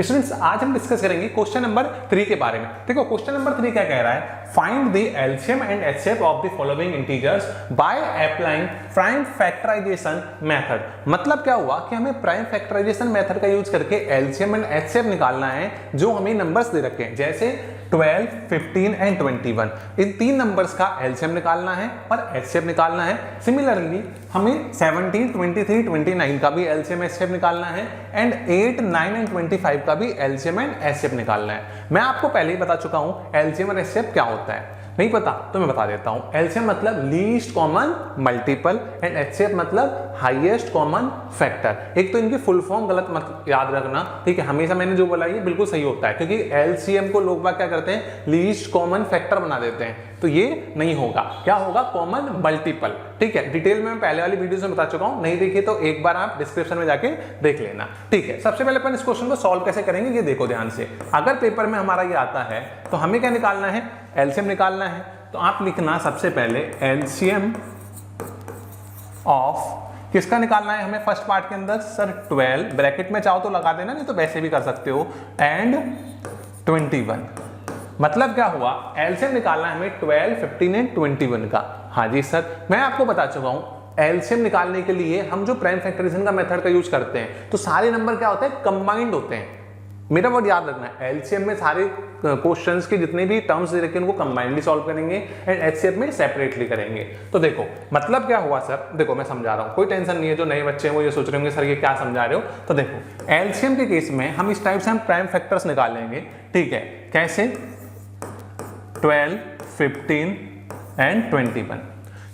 Students आज हम discuss करेंगे क्वेश्चन नंबर 3 के बारे में। देखो क्वेश्चन नंबर 3 क्या कह रहा है, find the LCM and HCF of the following integers by applying prime factorization method. मतलब क्या हुआ कि हमें प्राइम फैक्टराइजेशन मेथड का यूज करके एलसीएम एंड एचसीएफ निकालना है जो हमें नंबर्स दे रखे हैं, जैसे 12, 15 एंड 21। इन तीन नंबर्स का एलसीएम निकालना है और एचसीएफ निकालना है। सिमिलरली हमें 17, 23, 29 का भी एलसीएम एचसीएफ निकालना है एंड 8, 9 एंड 25 का भी एलसीएम एंड एचसीएफ निकालना है। मैं आपको पहले ही बता चुका हूं एलसीएम और एचसीएफ क्या होता है, नहीं पता तो मैं बता देता हूं। एलसीएम मतलब least common multiple and HCF मतलब हाईएस्ट कॉमन फैक्टर। एक तो इनकी फुल फॉर्म गलत मत याद रखना, ठीक है। हमेशा मैंने जो बोला ये बिल्कुल सही होता है, क्योंकि एलसीएम को लोग बाग क्या करते हैं, लीस्ट कॉमन फैक्टर बना देते हैं, तो ये नहीं होगा। क्या होगा, कॉमन मल्टीपल, ठीक है। डिटेल में मैं पहले वाली वीडियो में बता चुका हूं, नहीं देखिए तो एक बार आप डिस्क्रिप्शन में जाके देख लेना, ठीक है। सबसे पहले अपन इस क्वेश्चन को सॉल्व कैसे करेंगे ये देखो ध्यान से। अगर पेपर में हमारा ये आता है तो हमें क्या निकालना है, एलसीएम निकालना है। तो आप लिखना सबसे पहले एलसीएम ऑफ किसका निकालना है हमें फर्स्ट पार्ट के अंदर, सर 12, ब्रैकेट में चाहो तो लगा देना, नहीं तो वैसे भी कर सकते हो, एंड 21। मतलब क्या हुआ, एलसीएम निकालना है हमें 12, 15 एंड 21 का। हाँ जी सर, मैं आपको बता चुका हूं एलसीएम निकालने के लिए हम जो प्राइम फैक्टराइजेशन का मेथड का यूज करते हैं तो सारे नंबर क्या होते हैं, कंबाइंड होते हैं। मेरा वर्ड याद रखना है, एलसीएम में सारे क्वेश्चंस के जितने भी टर्म्स दे रखे हैं उनको कंबाइंडली सॉल्व करेंगे एंड एचसीएफ में सेपरेटली करेंगे। तो देखो मतलब क्या हुआ सर, देखो मैं समझा रहा हूं, कोई टेंशन नहीं है। जो नए बच्चे हैं वो ये सोच रहे होंगे सर ये क्या समझा रहे हो। तो देखो एलसीएम के केस में हम इस टाइप से हम प्राइम फैक्टर्स निकालेंगे, ठीक है। कैसे, 12, 15 एंड 21।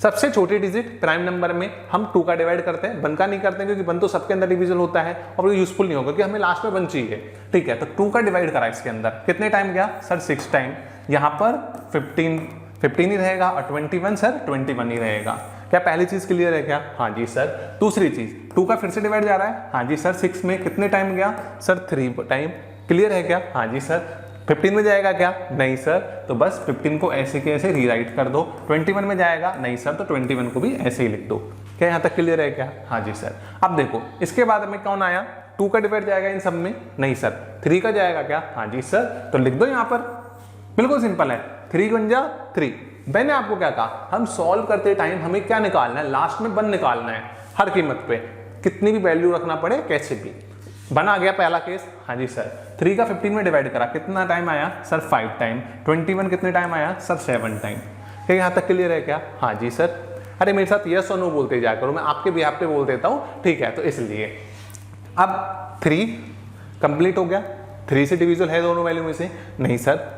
सबसे छोटी डिजिट प्राइम नंबर में हम 2 का डिवाइड करते हैं, 1 का नहीं करते हैं, क्योंकि 1 तो सबके अंदर डिविजन होता है और वो यूजफुल नहीं होगा, क्योंकि हमें लास्ट में 1 चाहिए, ठीक है। तो 2 का डिवाइड करा इसके अंदर, कितने टाइम गया सर, 6 टाइम। यहाँ पर 15 ही रहेगा और 21 सर 21 ही रहेगा। क्या पहली चीज क्लियर है क्या, हाँ जी सर। दूसरी चीज 2 का फिर से डिवाइड जा रहा है, हाँ जी सर। 6 में कितने टाइम गया सर, 3 टाइम। क्लियर है क्या, हाँ जी सर। 15 में जाएगा क्या, नहीं सर, तो बस 15 को ऐसे के ऐसे रीराइट कर दो। 21 में जाएगा, नहीं सर, तो 21 को भी ऐसे ही लिख दो। क्या यहाँ तक क्लियर है क्या, हाँ जी सर। अब देखो इसके बाद में कौन आया, 2 का डिवाइड जाएगा इन सब में, नहीं सर। 3 का जाएगा क्या, हाँ जी सर, तो लिख दो यहाँ पर, बिल्कुल सिंपल है। 3 गुंजा 3। मैंने आपको क्या कहा, हम सॉल्व करते टाइम हमें क्या निकालना है, लास्ट में 1 निकालना है हर कीमत पे, कितनी भी वैल्यू रखना पड़े कैसे भी। 1 आ गया पहला केस, हाँ जी सर। 3 का 15 में डिवाइड करा, कितना टाइम आया सर, 5 टाइम। 21 कितने टाइम आया सर, 7 टाइम। क्या यहाँ तक क्लियर है क्या, हाँ जी सर। अरे मेरे साथ यस और नो बोलते जा करो, मैं आपके बिहाफ पे बोल देता हूँ, ठीक है। तो इसलिए अब 3 कंप्लीट हो गया। 3 से डिविजल है दोनों वैल्यू में से, नहीं सर।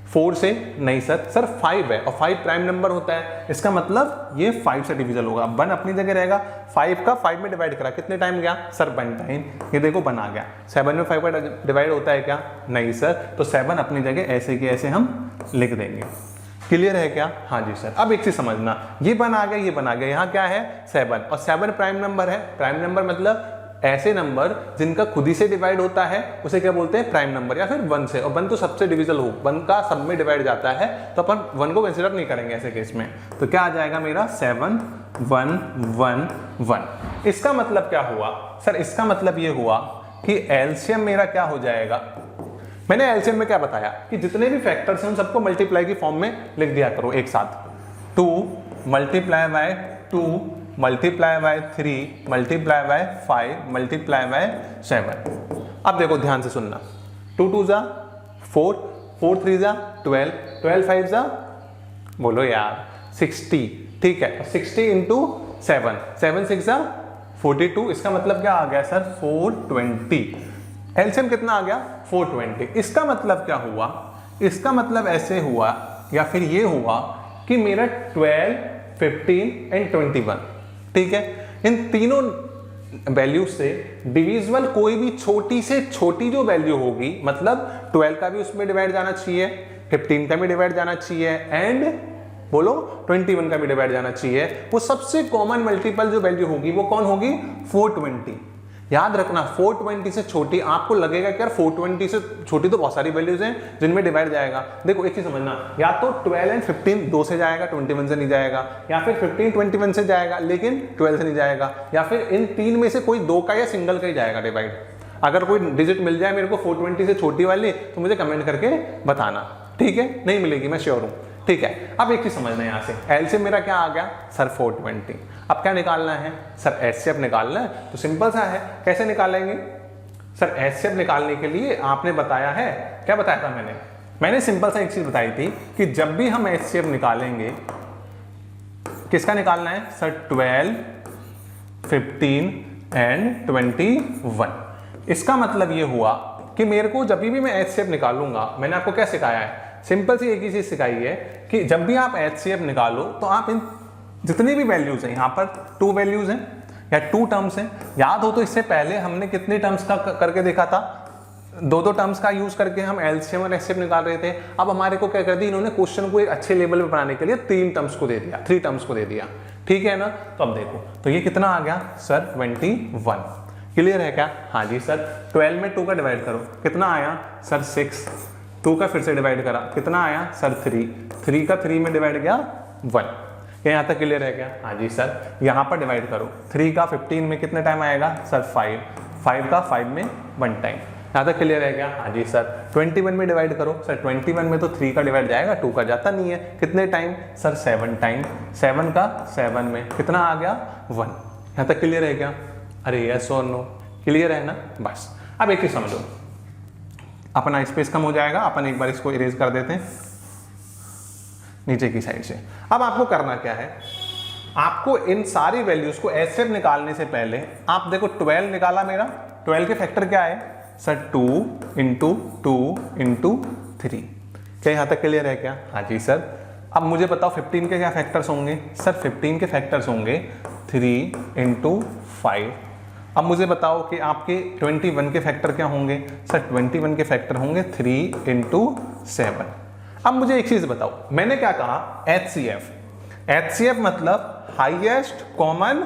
4 से, नहीं सर। सर 5 है और 5 प्राइम नंबर होता है, इसका मतलब ये 5 से डिविजल होगा। 1 अपनी जगह रहेगा, 5 का 5 में डिवाइड करा, कितने टाइम गया सर, 1 टाइम। ये देखो 1 आ गया। 7 में 5 का डिवाइड होता है क्या, नहीं सर, तो 7 अपनी जगह ऐसे के ऐसे हम लिख देंगे। क्लियर है क्या, हाँ जी सर। अब एक चीज समझना, ये 1 आ गया, ये 1 आ गया, यहाँ क्या है 7, और 7 प्राइम नंबर है। प्राइम नंबर मतलब ऐसे नंबर जिनका खुद ही से डिवाइड होता है उसे क्या बोलते हैं, प्राइम नंबर, या फिर 1 से। और 1 तो सबसे डिविजल हो, 1 का सब में डिवाइड जाता है, तो अपन 1 को कंसिडर नहीं करेंगे ऐसे केस में। तो क्या आ जाएगा मेरा 7, 1, 1, 1। इसका मतलब क्या हुआ सर, इसका मतलब ये हुआ कि एलसीएम मेरा क्या हो जाएगा। मैंने एलसीएम में क्या बताया कि जितने भी फैक्टर्स हैं उन सबको मल्टीप्लाई की फॉर्म में लिख दिया करो एक साथ। 2 multiply by 2 multiply by 3 multiply by 5 multiply by 7। अब देखो ध्यान से सुनना, 2 2 जा 4, 4 3 जा 12, 12 5 जा बोलो यार 60, ठीक है। 60 इंटू 7, 7 6 जा 42। इसका मतलब क्या आ गया सर, 420। एलसीएम कितना आ गया, 420। इसका मतलब क्या हुआ, इसका मतलब ऐसे हुआ या फिर ये हुआ कि मेरा 12, 15 एंड 21, ठीक है। इन तीनों वैल्यू से डिविजिबल कोई भी छोटी से छोटी जो वैल्यू होगी, मतलब 12 का भी उसमें डिवाइड जाना चाहिए, 15 का भी डिवाइड जाना चाहिए एंड बोलो 21 का भी डिवाइड जाना चाहिए। वो सबसे कॉमन मल्टीपल जो वैल्यू होगी वो कौन होगी, 420। याद रखना 420 से छोटी, आपको लगेगा कि यार 420 से छोटी तो बहुत सारी वैल्यूज हैं जिनमें डिवाइड जाएगा। देखो एक चीज समझना, या तो 12 एंड 15 2 से जाएगा 21 से नहीं जाएगा, या फिर 15 21 से जाएगा लेकिन 12 से नहीं जाएगा, या फिर इन तीन में से कोई 2 का या सिंगल का ही जाएगा डिवाइड। अगर कोई डिजिट मिल जाए मेरे को 420 से छोटी वाली तो मुझे कमेंट करके बताना, ठीक है? नहीं मिलेगी, मैं श्योर हूँ, ठीक है? अब एक चीज समझना है यहाँ से, एलसीएम मेरा क्या आ गया सर 420। अब क्या निकालना है सर? एचसीएफ निकालना है। तो सिंपल सा है, कैसे निकालेंगे सर? एचसीएफ निकालने के लिए आपने बताया है, क्या बताया था मैंने सिंपल सा एक चीज बताई थी कि जब भी हम एचसीएफ निकालेंगे, किसका निकालना है सर? 12, 15 एंड 21। इसका मतलब ये हुआ कि मेरे को जब भी मैं एचसीएफ निकालूंगा, मैंने आपको क्या सिखाया है? सिंपल सी एक ही चीज सिखाई है कि जब भी आप एचसीएफ निकालो तो आप इन जितनी भी वैल्यूज हैं, यहाँ पर 2 वैल्यूज हैं या 2 टर्म्स हैं, याद हो तो इससे पहले हमने कितने टर्म्स का करके देखा था? 2 टर्म्स का यूज करके हम एलसीएम और एचसीएफ निकाल रहे थे। अब हमारे को क्या कर दिया इन्होंने, क्वेश्चन को एक अच्छे लेवल पे बनाने के लिए 3 टर्म्स को दे दिया, 3 टर्म्स को दे दिया, ठीक है ना? तो अब देखो, तो ये कितना आ गया सर? 21। क्लियर है क्या? हाँ जी सर। 12 में 2 का डिवाइड करो, कितना आया सर? 6। 2 का फिर से डिवाइड करा, कितना आया सर? 3। 3 का 3 में डिवाइड गया 1। यहाँ तक क्लियर है क्या? हाँ जी सर। यहाँ पर डिवाइड करो, 3 का 15 में कितने टाइम आएगा सर? 5। 5 का 5 में 1 टाइम। यहाँ तक क्लियर है क्या? हाँ जी सर। 21 में डिवाइड करो सर, 21 में तो 3 का डिवाइड जाएगा, 2 का जाता नहीं है, कितने टाइम सर? 7 टाइम। 7 का 7 में कितना आ गया? 1। यहाँ तक क्लियर है क्या? अरे यस और नो? क्लियर है ना? बस अब एक ही समझो, अपना स्पेस कम हो जाएगा, अपन एक बार इसको इरेज कर देते हैं नीचे की साइड से। अब आपको करना क्या है, आपको इन सारी वैल्यूज को एचसीएफ निकालने से पहले आप देखो 12 निकाला मेरा, 12 के फैक्टर क्या है सर? 2 into 2 into 3। क्या यहाँ तक क्लियर है क्या? हाँ जी सर। अब मुझे बताओ 15 के क्या फैक्टर्स होंगे सर? 15 के फैक्टर्स होंगे 3 इंटू 5। अब मुझे बताओ कि आपके 21 के फैक्टर क्या होंगे सर? 21 के फैक्टर होंगे 3 इंटू 7। अब मुझे एक चीज बताओ, मैंने क्या कहा? एचसीएफ। एचसीएफ मतलब highest common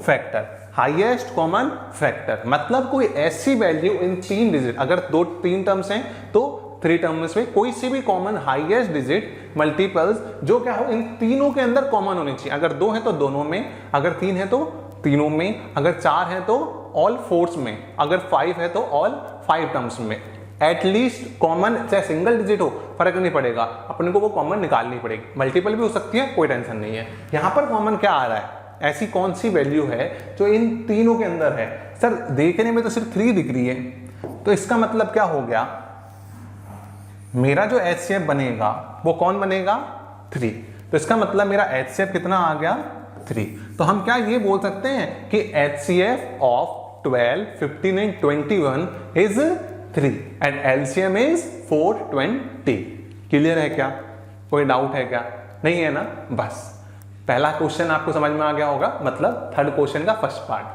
factor. Highest common factor मतलब कोई ऐसी वैल्यू इन 3 डिजिट, अगर 3 टर्म्स हैं तो 3 टर्म्स में कोई सी भी कॉमन हाईएस्ट डिजिट मल्टीपल्स जो क्या हो, इन तीनों के अंदर कॉमन होनी चाहिए। अगर 2 है तो दोनों में, अगर 3 है तो तीनों में, अगर 4 है तो ऑल 4 में, अगर 5 है तो ऑल 5 टर्म्स में। एटलीस्ट कॉमन, चाहे सिंगल डिजिट हो फर्क नहीं पड़ेगा, अपने को वो कॉमन निकालनी पड़ेगी। मल्टीपल भी हो सकती है, कोई टेंशन नहीं है। यहां पर कॉमन क्या आ रहा है? ऐसी कौन सी वैल्यू है जो इन तीनों के अंदर है? सर देखने में तो सिर्फ 3 दिख रही है, तो इसका मतलब क्या हो गया? मेरा जो एचसीएफ बनेगा वो कौन बनेगा? 3। तो इसका मतलब मेरा एचसीएफ कितना आ गया? 3। तो हम क्या ये बोल सकते हैं कि HCF of 12, 15 and 21 is 3 and LCM is 420। Clear है क्या? कोई डाउट है क्या? नहीं है ना? बस पहला क्वेश्चन आपको समझ में आ गया होगा, मतलब थर्ड क्वेश्चन का फर्स्ट पार्ट।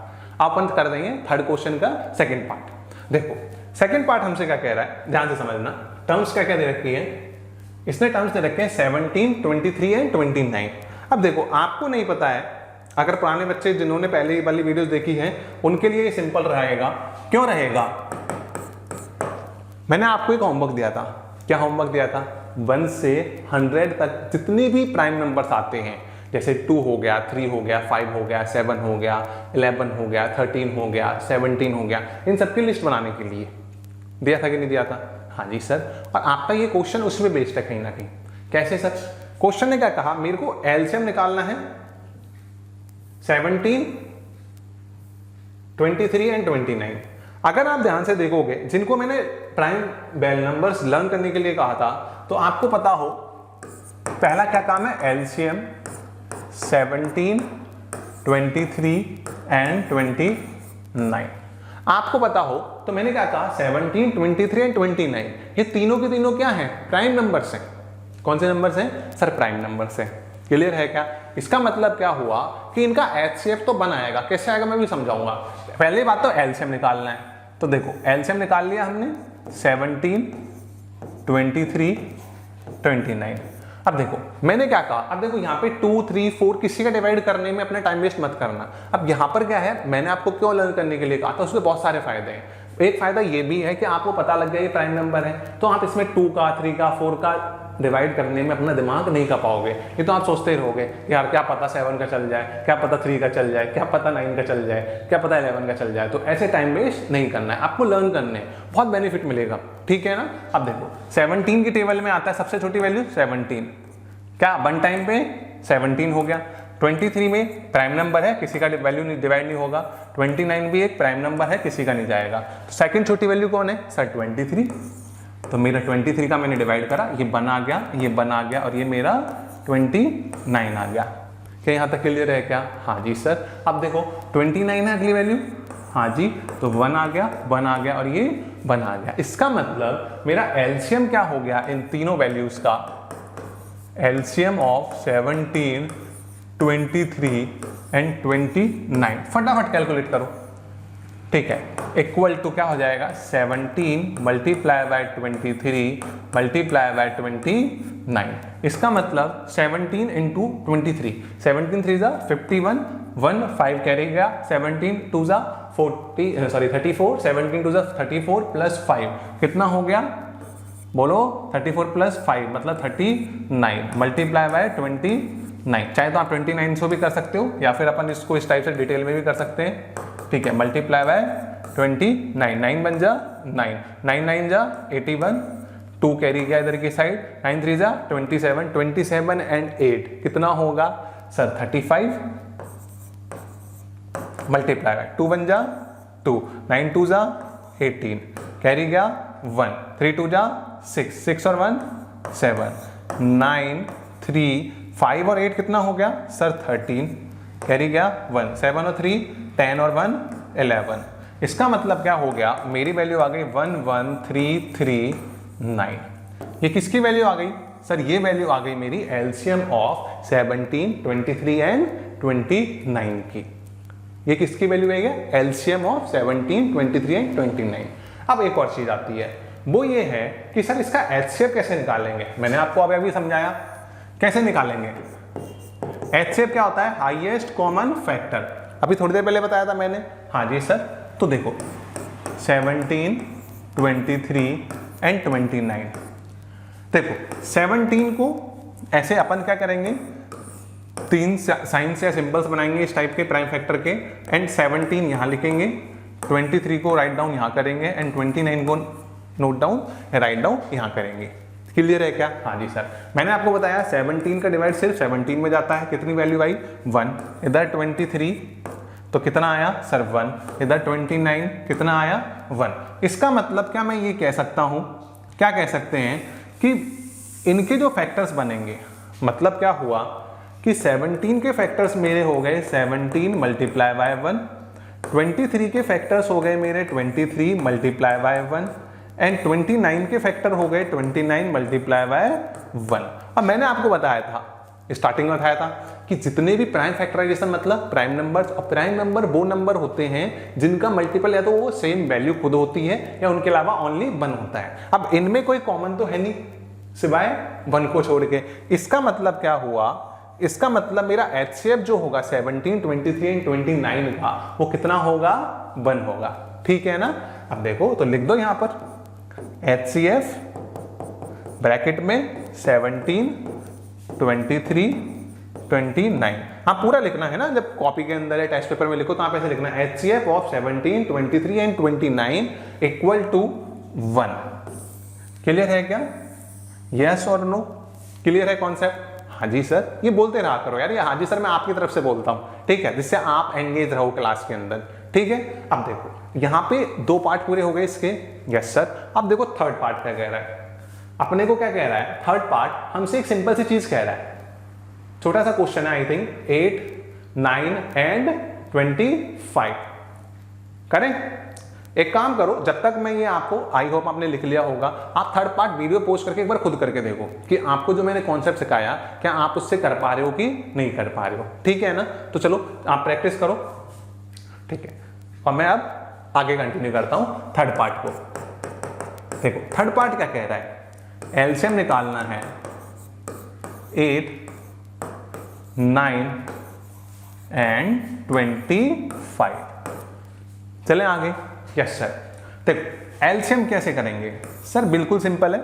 अपन कर देंगे थर्ड क्वेश्चन का सेकंड पार्ट। देखो सेकंड पार्ट हमसे क्या कह रहा है, ध्यान से समझना। टर्म्स क्या क्या दे रखी है इसने? टर्म्स दे रखे हैं 17, 23 एंड 29। अब देखो आपको नहीं पता है, अगर पुराने बच्चे जिन्होंने पहले वाली वीडियोस देखी हैं उनके लिए ये सिंपल रहेगा। क्यों रहेगा? मैंने आपको एक होमवर्क दिया था। क्या होमवर्क दिया था? 1 से 100 तक जितने भी प्राइम नंबर्स आते हैं, जैसे 2 हो गया, 3 हो गया, 5 हो गया, 7 हो गया, 11 हो गया, 13 हो गया, 17 हो गया, इन सबकी लिस्ट बनाने के लिए दिया था कि नहीं दिया था? हाँ जी सर। और आपका ये क्वेश्चन उसमें बेस्ड है कहीं ना कहीं। कैसे सर? क्वेश्चन ने क्या कहा, मेरे को एलसीएम निकालना है 17, 23 एंड 29। अगर आप ध्यान से देखोगे, जिनको मैंने प्राइम बेल नंबर्स लर्न करने के लिए कहा था, तो आपको पता हो पहला क्या काम है? LCM 17, 23 and 29। आपको पता हो तो मैंने क्या कहा? 17, 23 एंड 29 ये तीनों के तीनों क्या हैं? प्राइम नंबर्स हैं। कौन से नंबर्स हैं सर? प्राइम नंबर्स हैं। क्लियर है क्या? इसका मतलब क्या हुआ कि इनका एचसीएफ तो बनाएगा। कैसे आएगा मैं भी समझाऊंगा। पहली बात तो एलसीएम निकालना है। तो देखो एलसीएम निकाल लिया हमने 17, 23, 29। अब देखो मैंने क्या कहा, अब देखो यहाँ पे 2, 3, 4 किसी का डिवाइड करने में अपना टाइम वेस्ट मत करना। अब यहाँ पर क्या है, मैंने आपको क्यों लर्न करने के लिए कहा था, उसमें बहुत सारे फायदे हैं। एक फायदा ये भी है कि आपको पता लग गया ये प्राइम नंबर है, तो आप इसमें 2 का, 3 का, 4 का डिवाइड करने में अपना दिमाग नहीं कर पाओगे। ये तो आप सोचते ही रहोगे यार क्या पता 7 का चल जाए, क्या पता 3 का चल जाए, क्या पता 9 का चल जाए, क्या पता 11 का चल जाए। तो ऐसे टाइम वेस्ट नहीं करना है, आपको लर्न करने बहुत बेनिफिट मिलेगा, ठीक है ना। अब देखो 17 की टेबल में आता है सबसे छोटी वैल्यू 17, क्या 1 टाइम पे 17 हो गया। 23 में प्राइम नंबर है, किसी का वैल्यू डिवाइड नहीं होगा। 29 भी एक प्राइम नंबर है, किसी का नहीं जाएगा। तो सेकंड छोटी वैल्यू कौन है सर 23। तो मेरा 23 का मैंने डिवाइड करा, ये 1 आ गया, ये 1 आ गया और ये मेरा 29 आ गया। क्या यहाँ तक क्लियर है क्या? हाँ जी सर। अब देखो 29 है अगली वैल्यू, हाँ जी, तो 1 आ गया, 1 आ गया और ये 1 आ गया। इसका मतलब मेरा एलसीएम क्या हो गया इन तीनों वैल्यूज का, एलसीएम ऑफ 17, 23 एंड 29। फटाफट कैलकुलेट करो, ठीक है। इक्वल टू क्या हो जाएगा 17 मल्टीप्लाई बाय 23 मल्टीप्लाई बाय 29। इसका मतलब 17 इंटू 23, 17 3 जा 51, 1 5 कैरी गया, 17 2 जा 34, 17 2 जा 34 प्लस 5 कितना हो गया बोलो, 34 प्लस 5 मतलब 39 मल्टीप्लाई बाय 29। चाहे तो आप 29 से भी कर सकते हो या फिर अपन इसको इस टाइप से डिटेल में भी कर सकते हैं, ठीक है। मल्टीप्लाई बाय 29, 9 बन जा 9, 9 9 जा 81, 2 कैरी गया इधर की साइड, 9 3 जा 27, 27 एंड 8 कितना होगा सर 35 मल्टीप्लाई बाय 2 बन जा 2, 9 2 जा 18 कैरी गया 1, 3 2 जा 6, 6 और 1 7, 9 3 5 और 8 कितना हो गया सर 13 कैरी गया 1, 7 और 3 10 और 1 11। इसका मतलब क्या हो गया, मेरी वैल्यू आ गई 11339। ये किसकी वैल्यू आ गई सर? ये वैल्यू आ गई मेरी एलसीएम ऑफ 17, 23 एंड 29 की। ये किसकी वैल्यू है? LCM of 17, 23 and 29। अब एक और चीज आती है, वो ये है कि सर इसका एचसीएफ कैसे निकालेंगे। मैंने आपको अभी समझाया कैसे निकालेंगे। एचसीएफ क्या होता है? Highest common factor. अभी थोड़ी देर पहले बताया था मैंने, हाँ जी सर। तो देखो 17, 23 एंड 29। देखो 17 को ऐसे अपन क्या करेंगे, 3 साइंस या सिंबल्स बनाएंगे इस टाइप के प्राइम फैक्टर के, एंड 17 यहाँ लिखेंगे, 23 को राइट डाउन यहाँ करेंगे एंड 29 को नोट डाउन राइट डाउन यहाँ करेंगे। क्लियर है क्या? हाँ जी सर। मैंने आपको बताया 17 का डिवाइड सिर्फ 17 में जाता है, कितनी वैल्यू आई 1, इधर 23 तो कितना आया सर 1, इधर 29 कितना आया 1। इसका मतलब क्या मैं ये कह सकता हूं, क्या कह सकते हैं कि इनके जो फैक्टर्स बनेंगे, मतलब क्या हुआ कि 17 के फैक्टर्स मेरे हो गए 17 मल्टीप्लाई बाय 1, 23 के फैक्टर्स हो गए मेरे 23 मल्टीप्लाई बाय 1 एंड 29 के फैक्टर हो गए 29 मल्टीप्लाई बाय 1। अब मैंने आपको बताया था, स्टार्टिंग में बताया था कि जितने भी प्राइम फैक्टराइजेशन मतलब प्राइम नंबर्स, और प्राइम नंबर वो नंबर होते हैं जिनका मल्टीपल या तो वो सेम वैल्यू खुद होती है या उनके अलावा ओनली 1 होता है। अब इनमें कोई कॉमन तो है नहीं सिवाय 1 को छोड़ के। इसका मतलब क्या हुआ, इसका मतलब मेरा एचसीएफ जो होगा 17, 23 एंड 29 का वो कितना होगा 1 होगा, ठीक है ना। अब देखो तो लिख दो यहां पर HCF ब्रैकेट में 17, 23, 29। हाँ पूरा लिखना है ना, जब कॉपी के अंदर है टेस्ट पेपर में लिखो तो आप ऐसे लिखना है HCF of 17, 23 and 29 equal to 1। Clear है क्या? यस और नो? क्लियर है कॉन्सेप्ट? हाँ जी सर। ये बोलते रहा करो यार, ये हाँ जी सर मैं आपकी तरफ से बोलता हूँ, ठीक है, जिससे आप एंगेज रहो क्लास के अंदर, ठीक है। अब देखो यहाँ पे 2 पार्ट पूरे हो गए इसके, यस सर। अब देखो थर्ड पार्ट क्या कह रहा है, अपने को क्या कह रहा है थर्ड पार्ट, हमसे एक सिंपल सी चीज कह रहा है, छोटा सा क्वेश्चन है आई थिंक 8, 9 एंड 25 करें। एक काम करो, जब तक मैं ये आपको, आई होप आपने लिख लिया होगा, आप थर्ड पार्ट वीडियो पोस्ट करके एक बार खुद करके देखो कि आपको जो मैंने कॉन्सेप्ट सिखाया क्या आप उससे कर पा रहे हो कि नहीं कर पा रहे हो, ठीक है ना। तो चलो आप प्रैक्टिस करो, ठीक है। और मैं अब आगे कंटिन्यू करता हूं थर्ड पार्ट को। देखो थर्ड पार्ट क्या कह रहा है, एलसीएम निकालना है 8, 9 एंड 25। चलें आगे। Yes sir. देखो एलसीएम कैसे करेंगे सर, बिल्कुल सिंपल है।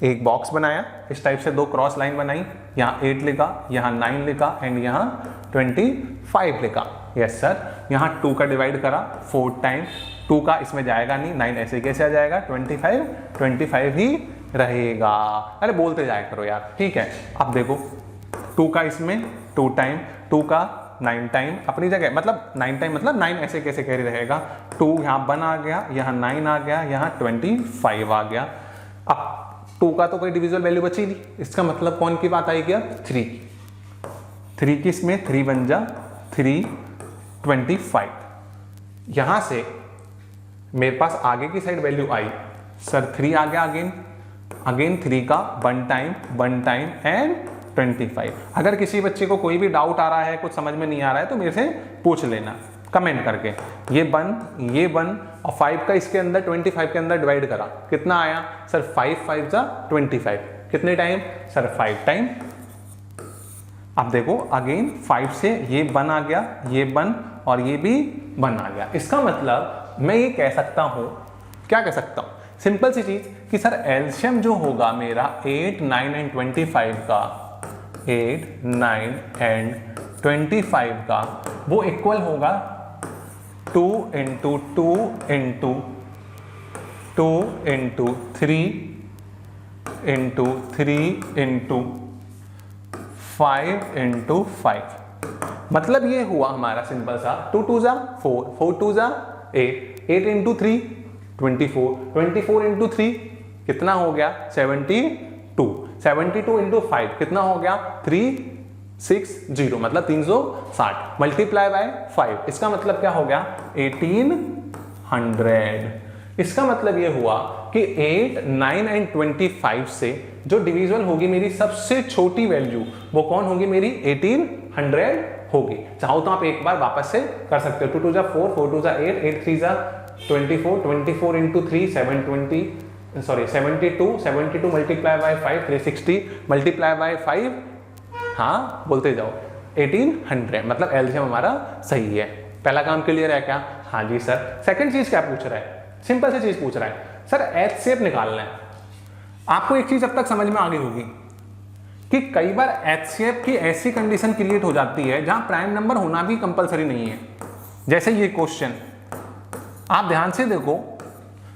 एक बॉक्स बनाया, इस टाइप से 2 क्रॉस लाइन बनाई, यहाँ 8 लिखा, यहाँ 9 लिखा एंड यहाँ 25 लिखा। Yes sir. यहाँ 2 का डिवाइड करा 4 टाइम, 2 का इसमें जाएगा नहीं, 9 ऐसे कैसे आ जाएगा, 25 ही रहेगा। अरे बोलते जाया करो यार, ठीक है। अब देखो 2 का इसमें 2 टाइम, 2 का 9 टाइम अपनी जगह, मतलब 9 टाइम मतलब 9 ऐसे कैसे कैरी रहेगा, 2 यहाँ 1 आ गया, यहाँ 9 आ गया, यहाँ 25 आ गया। अब 2 का तो कोई डिविजिबल वैल्यू बची नहीं, इसका मतलब कौन की बात आई गया, 3 की इसमें 3 बन जा 3 25। यहां से मेरे पास आगे की साइड वैल्यू आई सर 3 आ गया, अगेन 3 का 1 टाइम एंड 25। अगर किसी बच्चे को कोई भी डाउट आ रहा है, कुछ समझ में नहीं आ रहा है तो मेरे से पूछ लेना कमेंट करके। ये 1 और 5 का इसके अंदर 25 के अंदर डिवाइड करा, कितना आया सर 5 5 जा 25, कितने टाइम सर 5 टाइम। अब देखो अगेन 5 से ये 1 आ गया, ये 1 और ये भी 1 आ गया। इसका मतलब मैं ये कह सकता हूं, क्या कह सकता हूं, सिंपल सी चीज कि सर एलसीएम जो होगा मेरा 8 9 एंड 25 का, 8 9 एंड 25 का वो इक्वल होगा 2 into 2 into 2 into 3 into 3 into 5 into 5। मतलब ये हुआ हमारा सिंपल सा 2 2 जा 4, 4 2 जा 8, 8 इंटू 3 24, 24 इंटू 3 कितना हो गया 72, 72 इंटू 5 कितना हो गया 360, मतलब 360 मल्टीप्लाई बाय 5, इसका मतलब क्या हो गया 1800। इसका मतलब ये हुआ कि 8 9 एंड 25 से जो डिविजिबल होगी मेरी सबसे छोटी वैल्यू वो कौन होगी, मेरी 1800 होगी। चाहो तो आप एक बार वापस से कर सकते हो, 2 2 जा 4, 4 2 जा 8, 8 3 जा 24, 24 into 3 72 multiply by 5 360 multiply by 5, हाँ बोलते जाओ 1800, मतलब एलसीएम हमारा सही है। पहला काम क्लियर है क्या, हाँ जी सर। सेकंड चीज क्या पूछ रहा है, सिंपल सी चीज पूछ रहा है सर एचसीएफ निकालना है। आपको एक चीज अब तक समझ में आ गई होगी कि कई बार एचसीएफ की ऐसी कंडीशन क्रिएट हो जाती है जहां प्राइम नंबर होना भी कंपलसरी नहीं है। जैसे ये क्वेश्चन आप ध्यान से देखो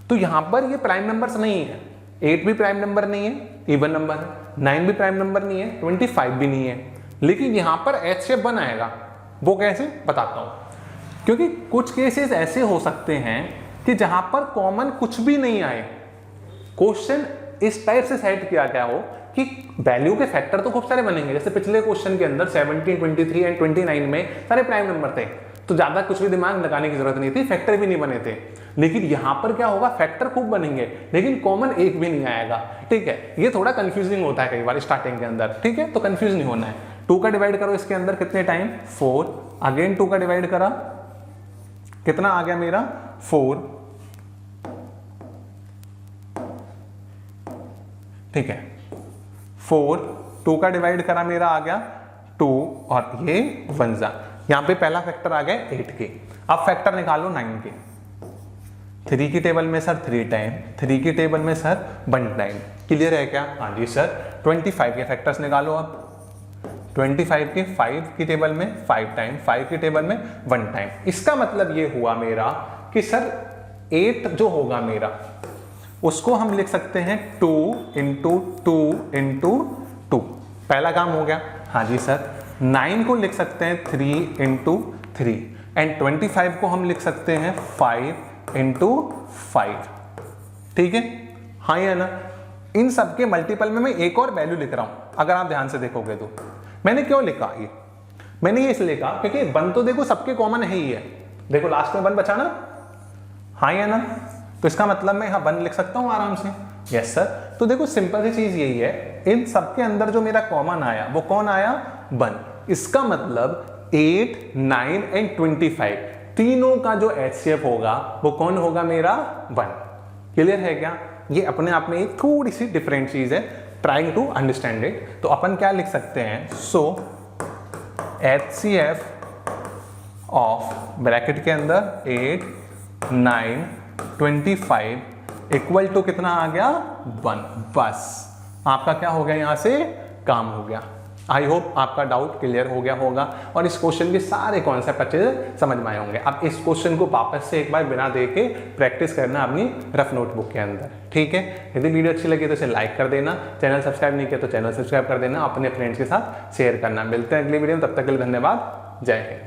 तो यहां पर ये प्राइम नंबर्स नहीं है, 8 भी प्राइम नंबर नहीं है, इवन नंबर है, 9 भी प्राइम नंबर नहीं है, 25 भी नहीं है, लेकिन यहां पर एचसीएफ बन आएगा। वो कैसे बताता हूं, क्योंकि कुछ केसेस ऐसे हो सकते हैं कि जहां पर कॉमन कुछ भी नहीं आए, क्वेश्चन इस टाइप से सेट किया गया हो कि वैल्यू के फैक्टर तो खूब सारे बनेंगे। जैसे पिछले क्वेश्चन के अंदर 17, 23 एंड 29 में सारे प्राइम नंबर थे, तो ज्यादा कुछ भी दिमाग लगाने की जरूरत नहीं थी, फैक्टर भी नहीं बने थे। लेकिन यहां पर क्या होगा, फैक्टर खूब बनेंगे लेकिन कॉमन एक भी नहीं आएगा। ठीक है, ये थोड़ा कंफ्यूजिंग होता है कई बार स्टार्टिंग के अंदर, ठीक है, तो कंफ्यूज नहीं होना है। 2 का डिवाइड करो इसके अंदर कितने टाइम 4, अगेन 2 का डिवाइड करा कितना आ गया मेरा 4, ठीक है 4, 2 का डिवाइड करा मेरा आ गया 2 और ये 1 जा, यहां पे पहला फैक्टर आ गया 8 के। अब फैक्टर निकालो 9 के। 3 की टेबल में सर 3 टाइम, 3 की टेबल में सर 1 टाइम, क्लियर है क्या, हाँ जी सर। 25 के फैक्टर्स निकालो अब, 25 के 5 की टेबल में 5 टाइम, 5 की टेबल में 1 टाइम। इसका मतलब ये हुआ मेरा कि सर 8 जो होगा मेरा उसको हम लिख सकते हैं 2 इंटू 2 इंटू 2, पहला काम हो गया, हाँ जी सर। 9 को लिख सकते हैं 3 इंटू 3 एंड 25 को हम लिख सकते हैं 5 इंटू 5, ठीक है, हाँ या ना। इन सब के मल्टीपल में मैं एक और वैल्यू लिख रहा हूं, अगर आप ध्यान से देखोगे तो। मैंने क्यों लिखा ये, मैंने ये इसलिए लिखा क्योंकि 1 तो देखो सबके कॉमन है ही है, देखो लास्ट में 1 बचा ना, हाँ या ना, तो इसका मतलब मैं यहां 1 लिख सकता हूं आराम से, यस सर। तो देखो सिंपल सी चीज यही है, इन सबके अंदर जो मेरा कॉमन आया वो कौन आया 1। इसका मतलब 8 9 एंड 25 तीनों का जो एचसीएफ होगा वो कौन होगा मेरा 1, क्लियर है क्या। ये अपने आप में एक थोड़ी सी डिफरेंट चीज है, ट्राइंग टू अंडरस्टैंड इट। तो अपन क्या लिख सकते हैं, सो एचसीएफ ऑफ ब्रैकेट के अंदर 8 9 25 इक्वल टू कितना आ गया 1, बस आपका क्या हो गया, यहाँ से काम हो गया। आई होप आपका डाउट क्लियर हो गया होगा और इस क्वेश्चन के सारे कॉन्सेप्ट अच्छे से समझ में आए होंगे। अब इस क्वेश्चन को वापस से एक बार बिना देखे प्रैक्टिस करना अपनी रफ नोटबुक के अंदर, ठीक है। यदि वीडियो अच्छी लगी तो इसे लाइक कर देना, चैनल सब्सक्राइब नहीं किया तो चैनल सब्सक्राइब कर देना, अपने फ्रेंड्स के साथ शेयर करना। मिलते हैं अगली वीडियो में, तब तक के लिए धन्यवाद। जय हिंद।